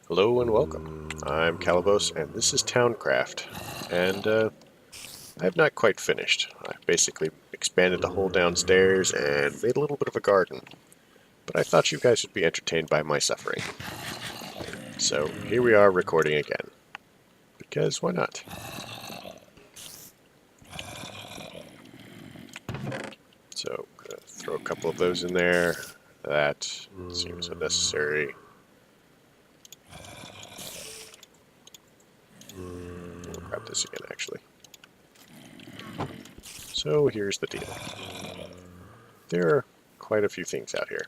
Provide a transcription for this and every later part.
Hello and welcome. I'm Calibos, and this is Towncraft. And I have not quite finished. I've basically expanded the whole downstairs and made a little bit of a garden. But I thought you guys would be entertained by my suffering. So here we are recording again. Because why not? So I'm going to throw a couple of those in there. That seems unnecessary. We'll grab this again, actually. So here's the deal. There are quite a few things out here.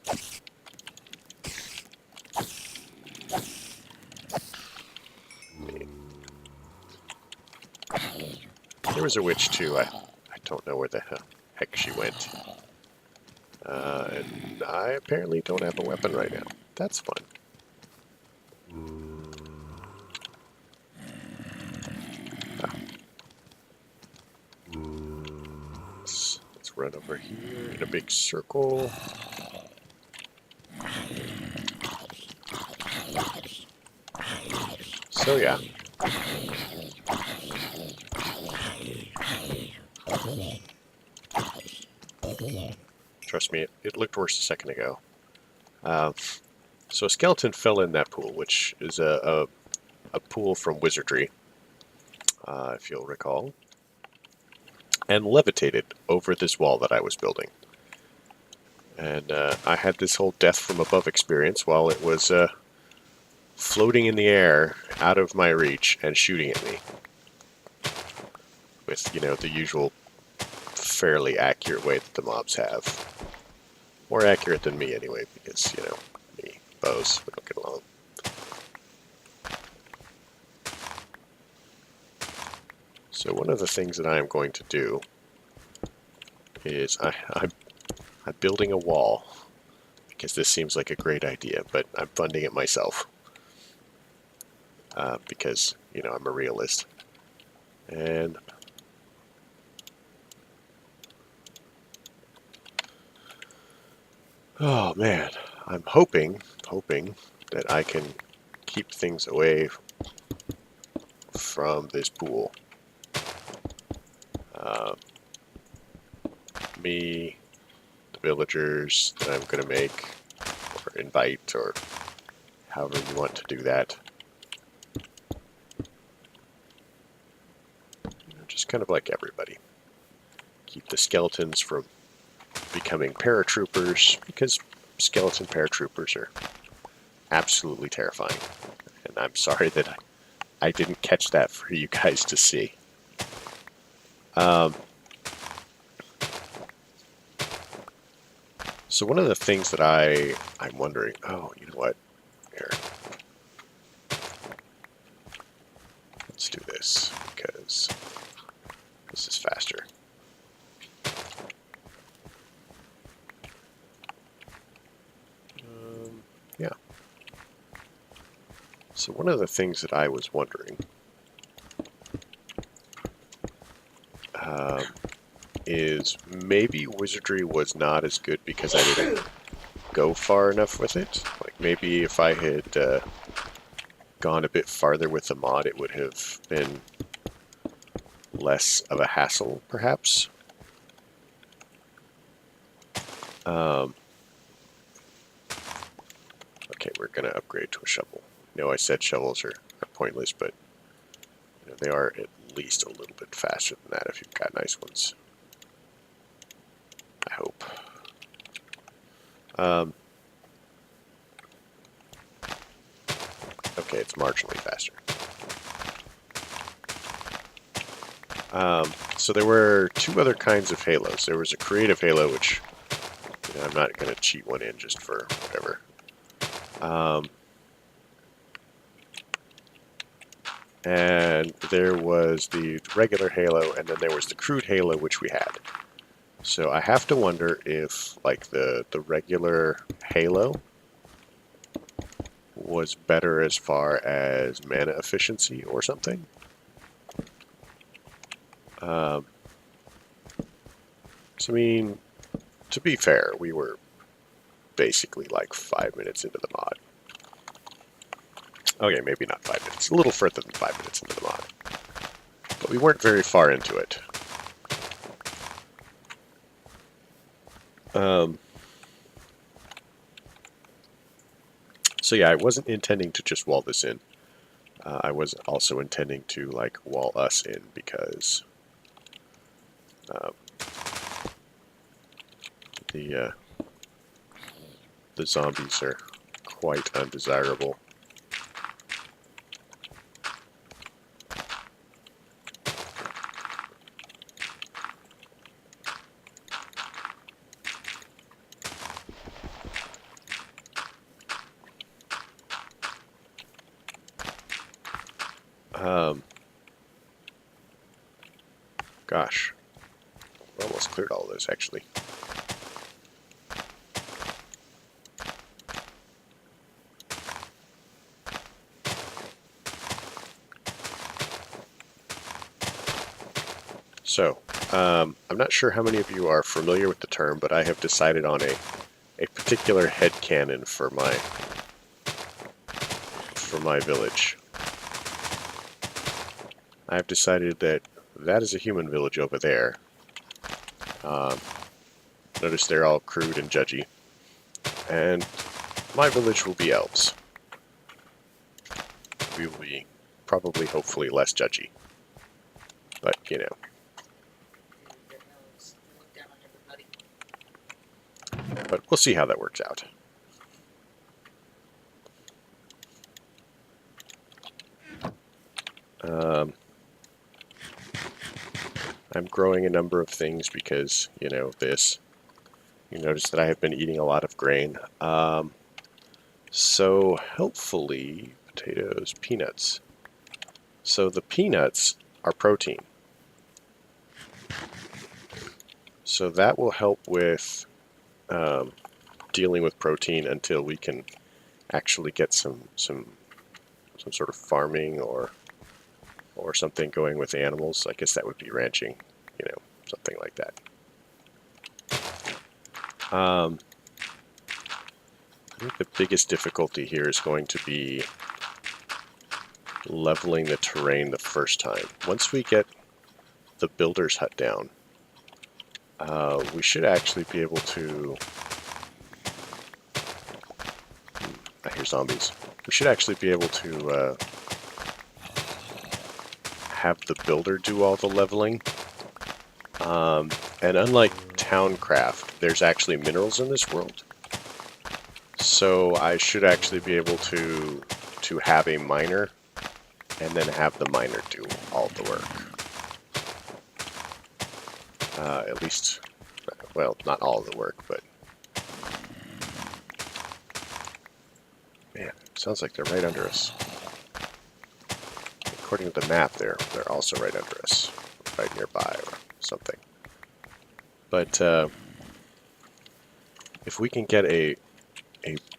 There was a witch too. I don't know where the heck she went. And I apparently don't have a weapon right now. That's fun. Let's run over here in a big circle. So yeah. Trust me, it looked worse a second ago. So a skeleton fell in that pool, which is a pool from wizardry, if you'll recall, and levitated over this wall that I was building. And I had this whole death from above experience while it was floating in the air out of my reach and shooting at me. With, the usual fairly accurate way that the mobs have. More accurate than me anyway, because, me, bows, we don't get along. So one of the things that I am going to do is I'm building a wall, because this seems like a great idea, but I'm funding it myself. Because, I'm a realist. And oh man, I'm hoping that I can keep things away from this pool. Me, the villagers that I'm going to make, or invite, or however you want to do that. Just kind of like everybody. Keep the skeletons from becoming paratroopers, because skeleton paratroopers are absolutely terrifying. And I'm sorry that I didn't catch that for you guys to see. So one of the things that I'm wondering, oh, you know what? Here. Let's do this, because this is faster. Yeah. So one of the things that I was wondering is maybe wizardry was not as good because I didn't go far enough with it. Like maybe if I had gone a bit farther with the mod, it would have been less of a hassle, perhaps. Okay, we're going to upgrade to a shovel. No, I said shovels are pointless, but they are at least a little bit faster than that if you've got nice ones. I hope. Okay, it's marginally faster. So there were two other kinds of halos. There was a creative halo, which I'm not going to cheat one in just for whatever. And there was the regular halo, and then there was the crude halo, which we had. So I have to wonder if, like, the regular halo was better as far as mana efficiency or something. So, I mean, to be fair, we were basically like 5 minutes into the mod. Okay, maybe not 5 minutes. A little further than 5 minutes into the mod. But we weren't very far into it. So yeah, I wasn't intending to just wall this in. I was also intending to like wall us in because the zombies are quite undesirable. Gosh, we almost cleared all of this actually. So, I'm not sure how many of you are familiar with the term, but I have decided on a particular headcanon for my village. I've decided that that is a human village over there. Notice they're all crude and judgy. And my village will be elves. We will be probably, hopefully, less judgy. But, you know. But we'll see how that works out. I'm growing a number of things because, you know, this. You notice that I have been eating a lot of grain. So, helpfully, potatoes, peanuts. So the peanuts are protein. So that will help with dealing with protein until we can actually get some sort of farming or something going with animals. I guess that would be ranching, you know, something like that. I think the biggest difficulty here is going to be leveling the terrain the first time. Once we get the builder's hut down, we should actually be able to... I hear zombies. We should actually be able to have the builder do all the leveling. And unlike Towncraft, there's actually minerals in this world. So I should actually be able to have a miner and then have the miner do all the work. At least, well, not all of the work, but... Man, sounds like they're right under us. According to the map, they're also right under us, right nearby or something. But if we can get a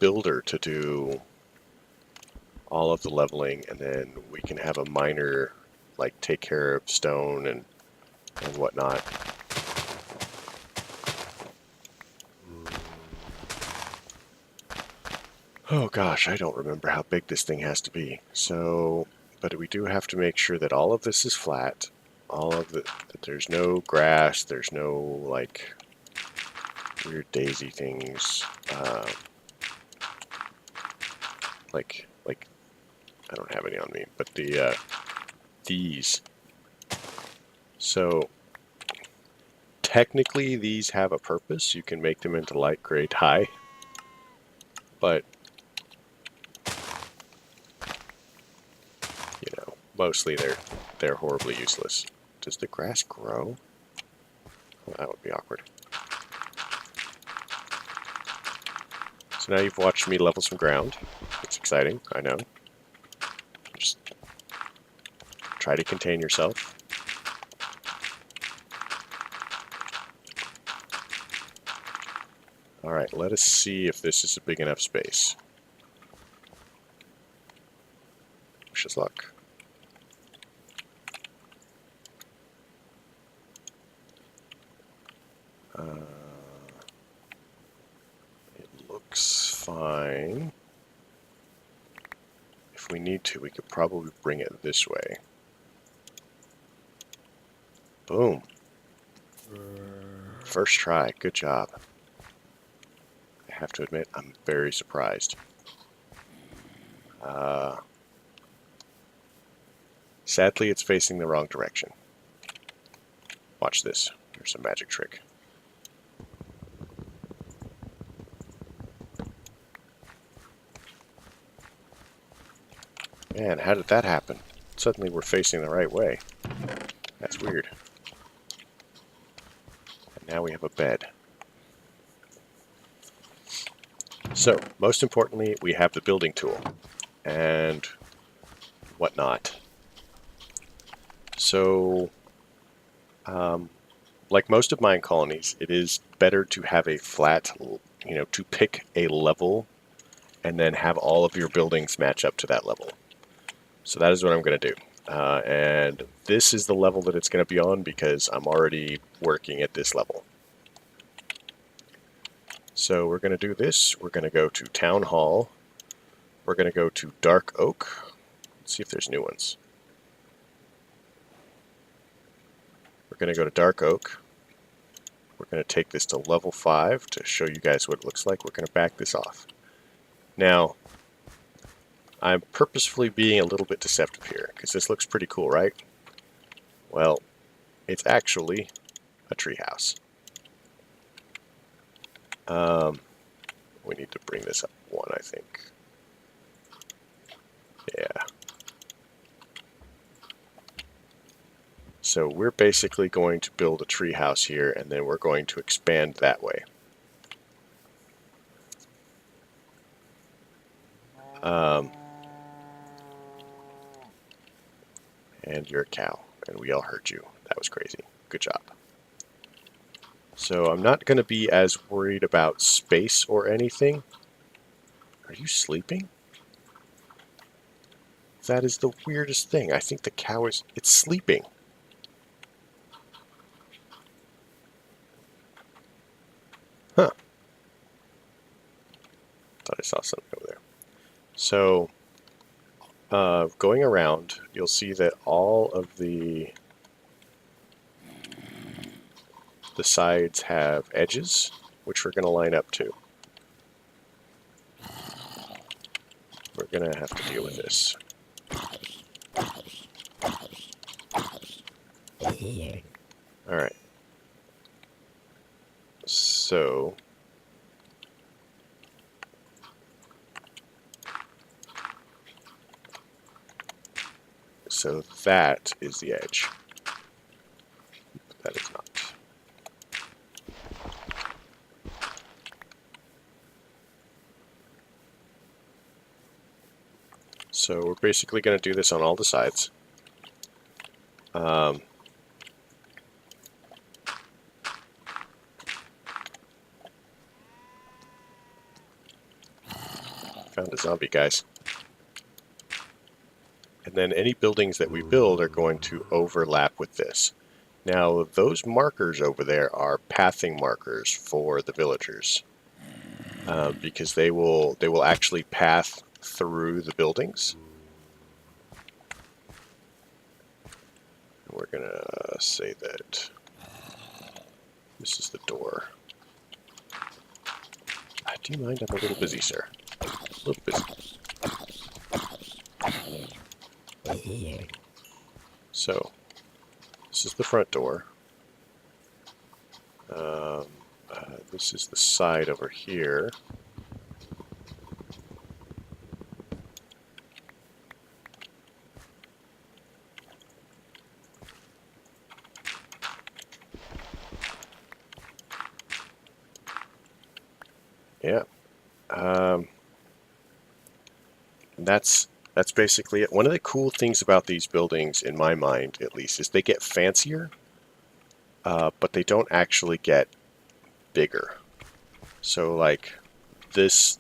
builder to do all of the leveling, and then we can have a miner like take care of stone and whatnot. Oh gosh, I don't remember how big this thing has to be. So, but we do have to make sure that all of this is flat. All of that there's no grass, there's no like weird daisy things. Like I don't have any on me, but these. So technically these have a purpose. You can make them into light gray dye, but you know, mostly they're horribly useless. Does the grass grow? Well, that would be awkward. So now you've watched me level some ground. It's exciting, I know. Just try to contain yourself. Alright, let us see if this is a big enough space. Wish us luck. It looks fine. If we need to, we could probably bring it this way. Boom. First try. Good job. I have to admit, I'm very surprised. Sadly, it's facing the wrong direction. Watch this. Here's a magic trick. Man, how did that happen? Suddenly we're facing the right way. That's weird. And now we have a bed. So, most importantly, we have the building tool and whatnot. So, like most of mine colonies, it is better to have a flat, to pick a level and then have all of your buildings match up to that level. So that is what I'm going to do. And this is the level that it's going to be on because I'm already working at this level. So we're going to do this. We're going to go to Town Hall. We're going to go to Dark Oak. Let's see if there's new ones. We're going to go to Dark Oak. We're going to take this to level 5 to show you guys what it looks like. We're going to back this off. Now, I'm purposefully being a little bit deceptive here, because this looks pretty cool, right? Well, it's actually a treehouse. We need to bring this up one, I think. Yeah. So we're basically going to build a treehouse here, and then we're going to expand that way. And you're a cow, and we all heard you. That was crazy. Good job. So I'm not going to be as worried about space or anything. Are you sleeping? That is the weirdest thing. I think the cow it's sleeping. Huh. Thought I saw something over there. So, going around, you'll see that all of the sides have edges, which we're going to line up to. We're going to have to deal with this. Alright. So, that is the edge. That is not. So we're basically going to do this on all the sides. Found a zombie, guys. And then any buildings that we build are going to overlap with this. Now, those markers over there are pathing markers for the villagers, because they will actually path through the buildings. We're gonna say that this is the door. Do you mind? I'm a little busy, sir. A little busy. So, this is the front door. This is the side over here. Yeah. That's basically it. One of the cool things about these buildings, in my mind at least, is they get fancier, but they don't actually get bigger. So, like, this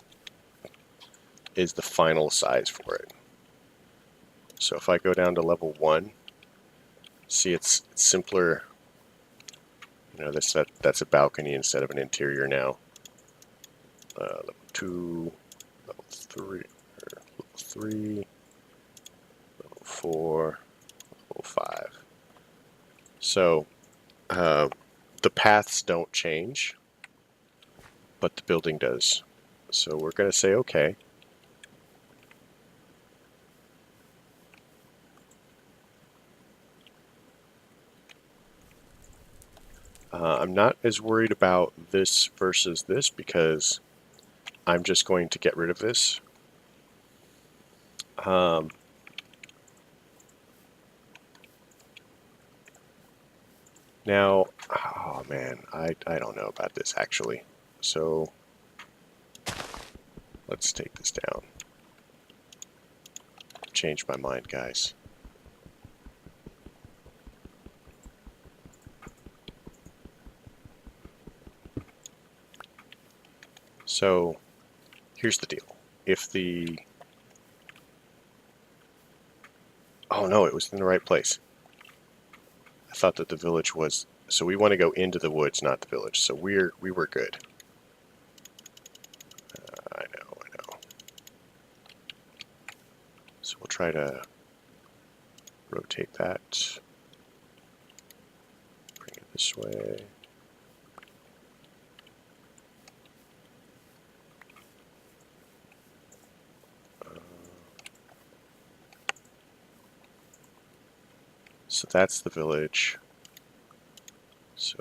is the final size for it. So if I go down to level 1, see it's simpler. You know, that's a balcony instead of an interior now. Level 2, level 3, level 3. So the paths don't change, but the building does. So we're going to say okay. I'm not as worried about this versus this because I'm just going to get rid of this. Now, oh man, I don't know about this actually. So let's take this down. Changed my mind, guys. So here's the deal. If the... Oh no, it was in the right place. I thought that the village was... So we want to go into the woods, not the village. So we were good. I know. So we'll try to rotate that. Bring it this way. So that's the village. So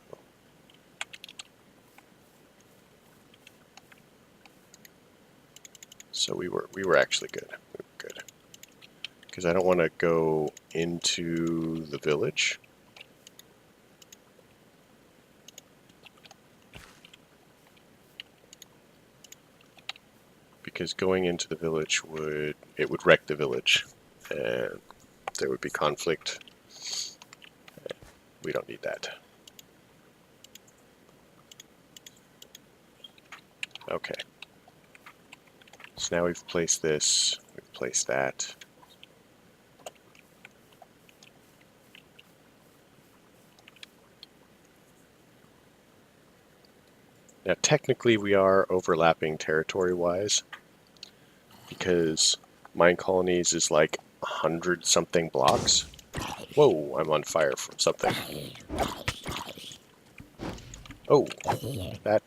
we were actually good. We were good. Because I don't want to go into the village. Because going into the village would wreck the village, and there would be conflict. We don't need that. Okay. So now we've placed this, we've placed that. Now technically we are overlapping territory-wise, because Mine Colonies is like 100-something blocks. Whoa, I'm on fire from something. Oh, that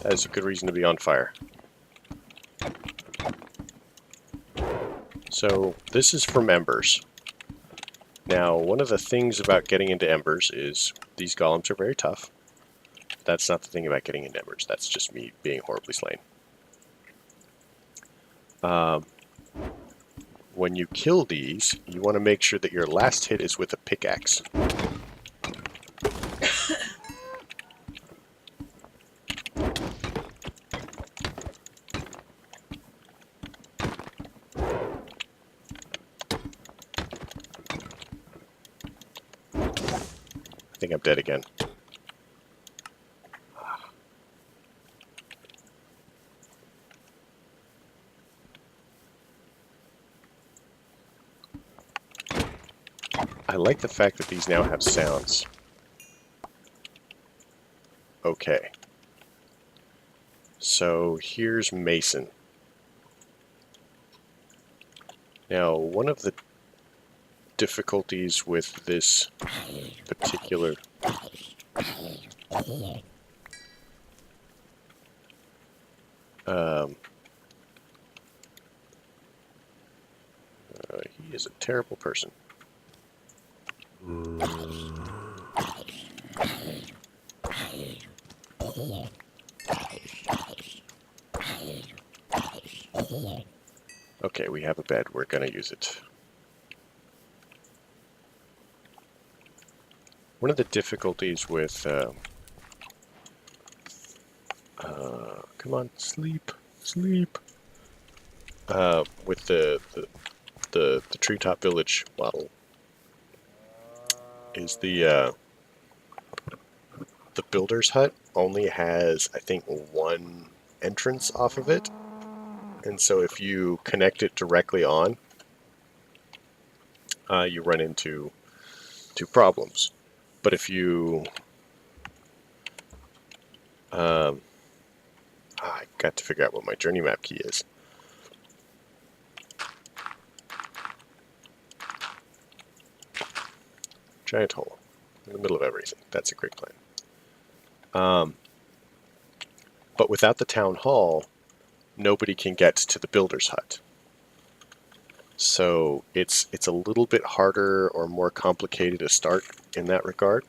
is a good reason to be on fire. So this is from embers. Now, one of the things about getting into embers is these golems are very tough. That's not the thing about getting into embers. That's just me being horribly slain. When you kill these, you want to make sure that your last hit is with a pickaxe. I think I'm dead again. I like the fact that these now have sounds. Okay. So here's Mason. Now, one of the difficulties with this particular... he is a terrible person. Okay, we have a bed. We're gonna use it. One of the difficulties with... come on, sleep. With the treetop village model is the builder's hut only has, I think, one entrance off of it, and so if you connect it directly on, you run into problems. But if you I got to figure out what my journey map key is. Giant hole in the middle of everything. That's a great plan. But without the town hall, nobody can get to the builder's hut. So it's a little bit harder or more complicated to start in that regard.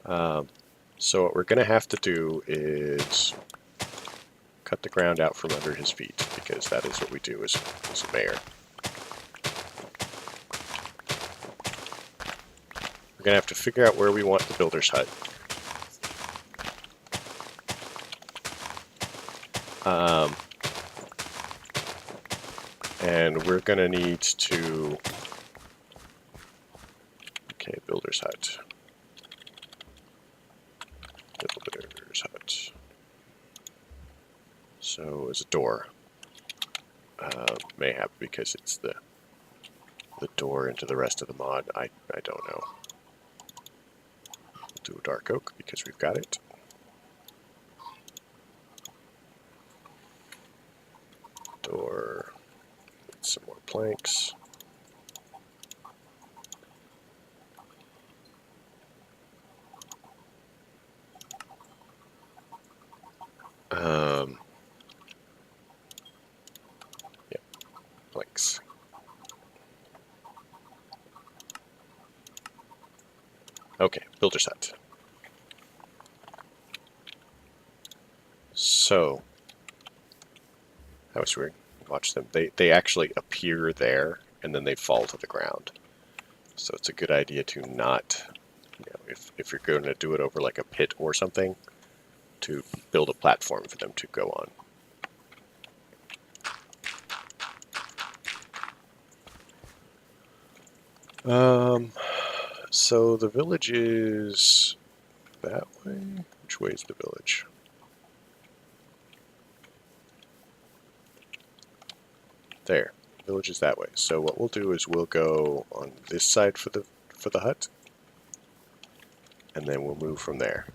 So what we're going to have to do is cut the ground out from under his feet, because that is what we do as a mayor. We're going to have to figure out where we want the builder's hut. And we're going to need to... Okay, builder's hut. Builder's hut. So as a door. Mayhap because it's the door into the rest of the mod. I don't know. We'll do a dark oak because we've got it. Door. Some more planks. Yep, planks. Okay, builder's hut. So, that was weird. Watch them. They actually appear there, and then they fall to the ground. So it's a good idea to not, if you're going to do it over like a pit or something, to build a platform for them to go on. So the village is that way? Which way is the village? There. Village is that way. So what we'll do is we'll go on this side for the hut, and then we'll move from there.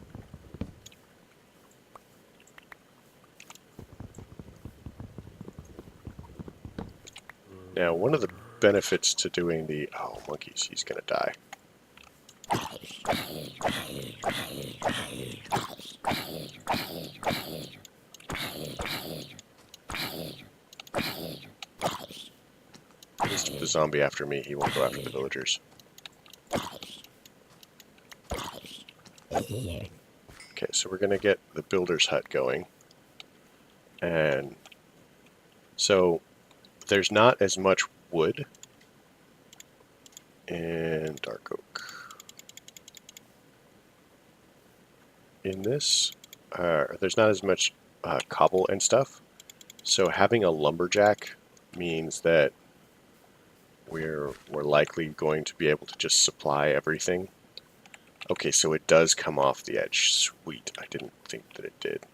Now, one of the benefits to doing the... Oh, monkeys, he's gonna die. At least if the zombie after me, he won't go after the villagers. Okay, so we're gonna get the builder's hut going. And so there's not as much wood in dark oak. In this, there's not as much cobble and stuff. So having a lumberjack means that we're likely going to be able to just supply everything. Okay, so it does come off the edge. Sweet. I didn't think that it did.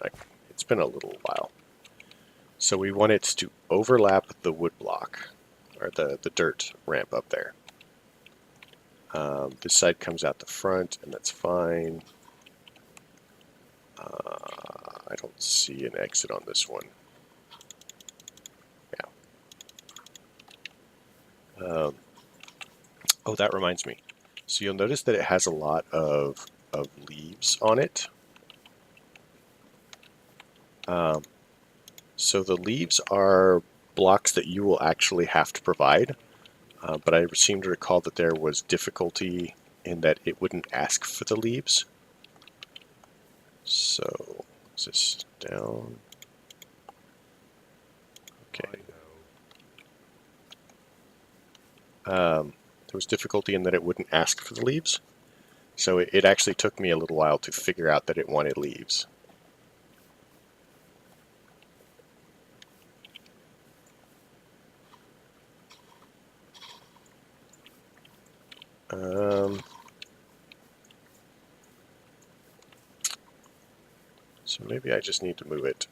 It's been a little while. So we want it to overlap the wood block, or the dirt ramp up there. This side comes out the front, and that's fine. I don't see an exit on this one. Yeah. Oh, that reminds me. So you'll notice that it has a lot of leaves on it. So the leaves are blocks that you will actually have to provide. But I seem to recall that there was difficulty in that it wouldn't ask for the leaves. So, is this down? Okay. There was difficulty in that it wouldn't ask for the leaves. So it actually took me a little while to figure out that it wanted leaves. So maybe I just need to move it.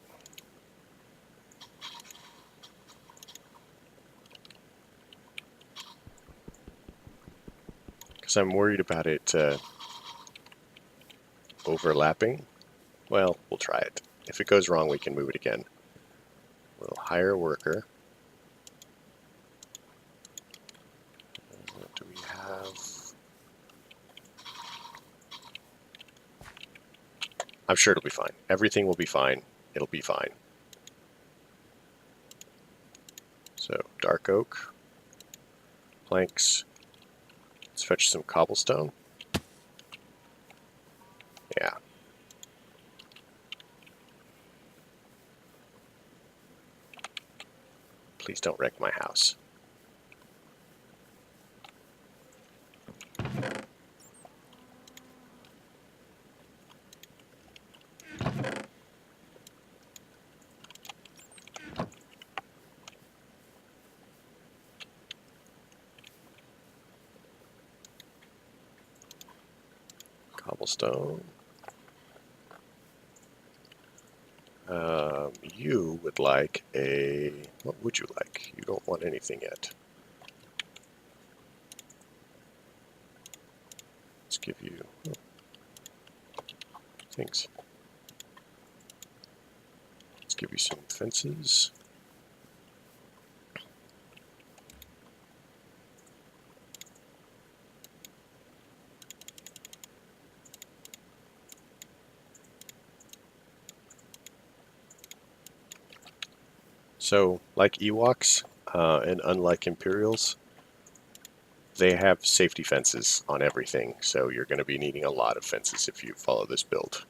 Because I'm worried about it overlapping. Well, we'll try it. If it goes wrong, we can move it again. We'll hire a worker. What do we have? I'm sure it'll be fine. Everything will be fine. It'll be fine. So, dark oak, planks. Let's fetch some cobblestone. Yeah. Please don't wreck my house. Cobblestone. You would like a... What would you like? You don't want anything yet. Let's give you things. Let's give you some fences. So, like Ewoks, and unlike Imperials, they have safety fences on everything, so you're going to be needing a lot of fences if you follow this build.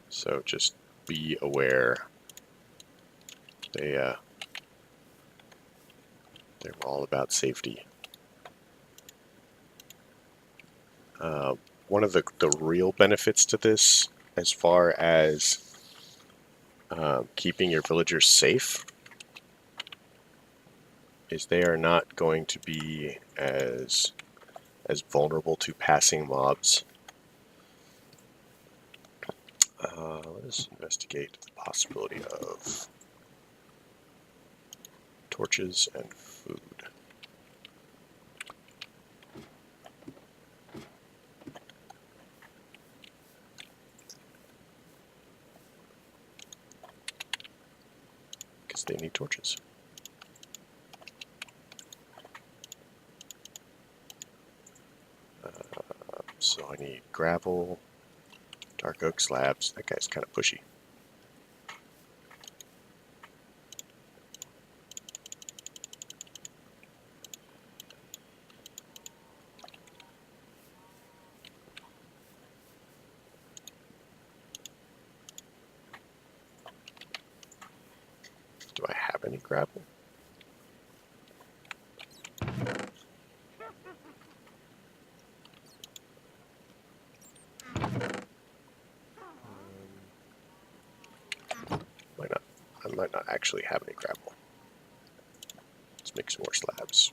So just be aware. They're all about safety. One of the real benefits to this, as far as keeping your villagers safe, is they are not going to be as vulnerable to passing mobs. Let us investigate the possibility of torches and food. Because they need torches. So I need gravel, dark oak slabs. That guy's kind of pushy. Do I have any gravel? I might not actually have any gravel. Let's make some more slabs.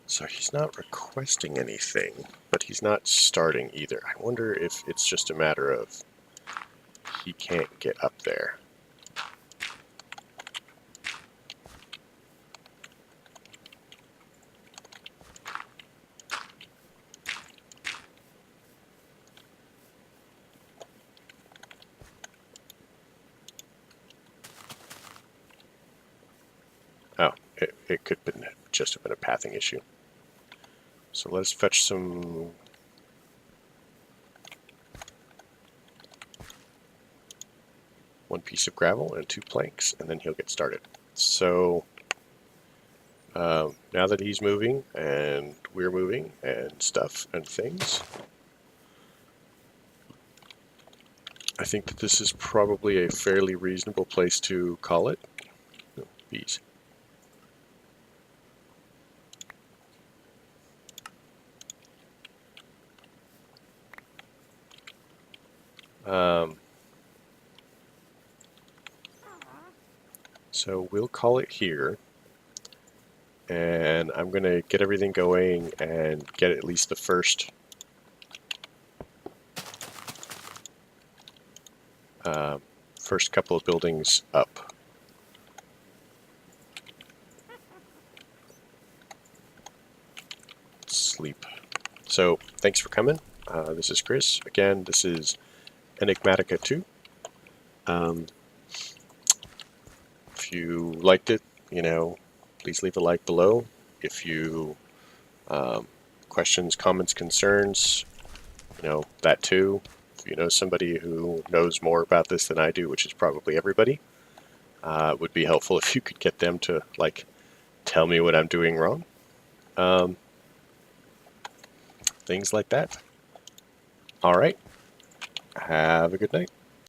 So he's not requesting anything, but he's not starting either. I wonder if it's just a matter of he can't get up there. Oh, it could just have been a pathing issue. So let's fetch some... one piece of gravel and 2 planks, and then he'll get started. So now that he's moving and we're moving and stuff and things, I think that this is probably a fairly reasonable place to call it. Oh, bees. So we'll call it here, and I'm going to get everything going and get at least the first couple of buildings up. Sleep. So thanks for coming. This is Chris. Again, this is Enigmatica 2. If you liked it, please leave a like below. If you questions, comments, concerns, that too. If you know somebody who knows more about this than I do, which is probably everybody, it would be helpful if you could get them to tell me what I'm doing wrong. Things like that. All right. Have a good night.